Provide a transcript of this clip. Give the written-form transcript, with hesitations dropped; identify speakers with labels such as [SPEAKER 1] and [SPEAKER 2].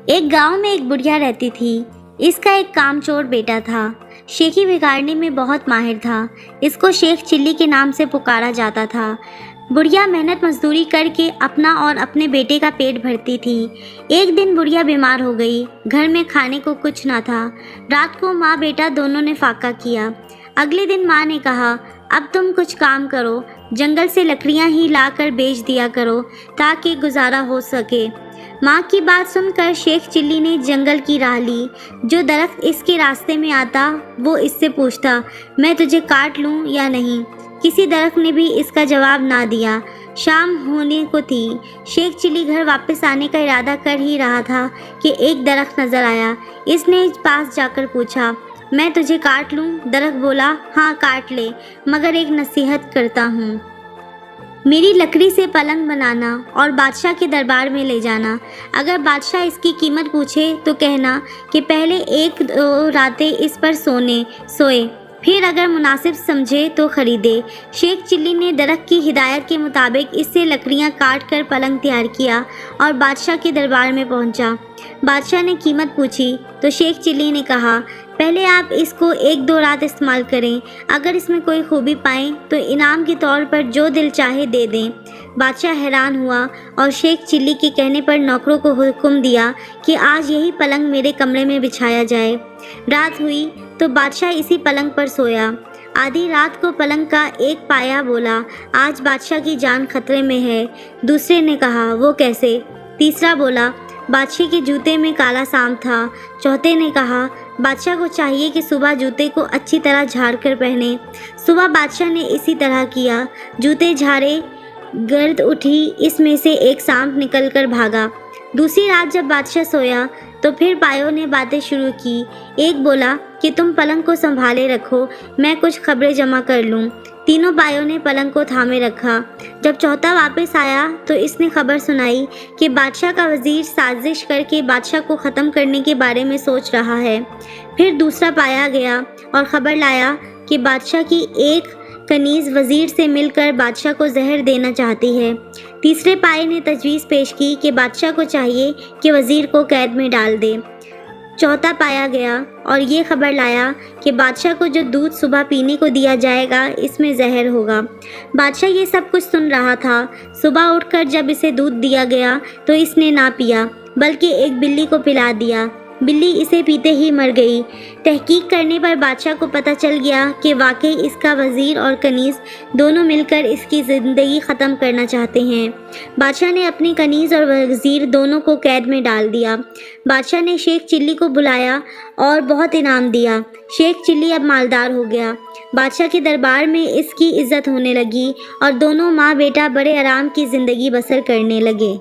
[SPEAKER 1] ایک گاؤں میں ایک بڑھیا رہتی تھی۔ اس کا ایک کامچور بیٹا تھا۔ شیخی بگاڑنے میں بہت ماہر تھا۔ اس کو شیخ چلی کے نام سے پکارا جاتا تھا۔ بڑھیا محنت مزدوری کر کے اپنا اور اپنے بیٹے کا پیٹ بھرتی تھی۔ ایک دن بڑھیا بیمار ہو گئی۔ گھر میں کھانے کو کچھ نہ تھا۔ رات کو ماں بیٹا دونوں نے فاقہ کیا۔ اگلے دن ماں نے کہا، اب تم کچھ کام کرو، جنگل سے لکڑیاں ہی لا کر بیچ دیا کرو تاکہ گزارا ہو سکے۔ ماں کی بات سن کر شیخ چلی نے جنگل کی راہ لی۔ جو درخت اس کے راستے میں آتا وہ اس سے پوچھتا، میں تجھے کاٹ لوں یا نہیں؟ کسی درخت نے بھی اس کا جواب نہ دیا۔ شام ہونے کو تھی۔ شیخ چلی گھر واپس آنے کا ارادہ کر ہی رہا تھا کہ ایک درخت نظر آیا۔ اس نے پاس جا کر پوچھا، میں تجھے کاٹ لوں؟ درخت بولا، ہاں کاٹ لے، مگر ایک نصیحت کرتا ہوں۔ میری لکڑی سے پلنگ بنانا اور بادشاہ کے دربار میں لے جانا۔ اگر بادشاہ اس کی قیمت پوچھے تو کہنا کہ پہلے 1-2 راتیں اس پر سوئے، پھر اگر مناسب سمجھے تو خریدے۔ شیخ چلی نے درخت کی ہدایت کے مطابق اس سے لکڑیاں کاٹ کر پلنگ تیار کیا اور بادشاہ کے دربار میں پہنچا۔ بادشاہ نے قیمت پوچھی تو شیخ چلی نے کہا، پہلے آپ اس کو 1-2 رات استعمال کریں، اگر اس میں کوئی خوبی پائیں تو انعام کے طور پر جو دل چاہے دے دیں۔ بادشاہ حیران ہوا اور شیخ چلی کے کہنے پر نوکروں کو حکم دیا کہ آج یہی پلنگ میرے کمرے میں بچھایا جائے۔ رات ہوئی تو بادشاہ اسی پلنگ پر سویا۔ آدھی رات کو پلنگ کا ایک پایا بولا، آج بادشاہ کی جان خطرے میں ہے۔ دوسرے نے کہا، وہ کیسے؟ تیسرا بولا، بادشاہ کے جوتے میں کالا سانپ تھا۔ چوتھے نے کہا، بادشاہ کو چاہیے کہ صبح جوتے کو اچھی طرح جھاڑ کر پہنے۔ صبح بادشاہ نے اسی طرح کیا۔ جوتے جھاڑے، گرد اٹھی، اس میں سے ایک سانپ نکل کر بھاگا۔ دوسری رات جب بادشاہ سویا تو پھر پایوں نے باتیں شروع کی۔ ایک بولا کہ تم پلنگ کو سنبھالے رکھو، میں کچھ خبریں جمع کر لوں۔ تینوں پایوں نے پلنگ کو تھامے رکھا۔ جب چوتھا واپس آیا تو اس نے خبر سنائی کہ بادشاہ کا وزیر سازش کر کے بادشاہ کو ختم کرنے کے بارے میں سوچ رہا ہے۔ پھر دوسرا پایا گیا اور خبر لایا کہ بادشاہ کی ایک کنیز وزیر سے مل کر بادشاہ کو زہر دینا چاہتی ہے۔ تیسرے پائے نے تجویز پیش کی کہ بادشاہ کو چاہیے کہ وزیر کو قید میں ڈال دے۔ چوتھا پایا گیا اور یہ خبر لایا کہ بادشاہ کو جو دودھ صبح پینے کو دیا جائے گا اس میں زہر ہوگا۔ بادشاہ یہ سب کچھ سن رہا تھا۔ صبح اٹھ کر جب اسے دودھ دیا گیا تو اس نے نہ پیا بلکہ ایک بلی کو پلا دیا۔ بلی اسے پیتے ہی مر گئی۔ تحقیق کرنے پر بادشاہ کو پتہ چل گیا کہ واقعی اس کا وزیر اور کنیز دونوں مل کر اس کی زندگی ختم کرنا چاہتے ہیں۔ بادشاہ نے اپنی کنیز اور وزیر دونوں کو قید میں ڈال دیا۔ بادشاہ نے شیخ چلی کو بلایا اور بہت انعام دیا۔ شیخ چلی اب مالدار ہو گیا۔ بادشاہ کے دربار میں اس کی عزت ہونے لگی اور دونوں ماں بیٹا بڑے آرام کی زندگی بسر کرنے لگے۔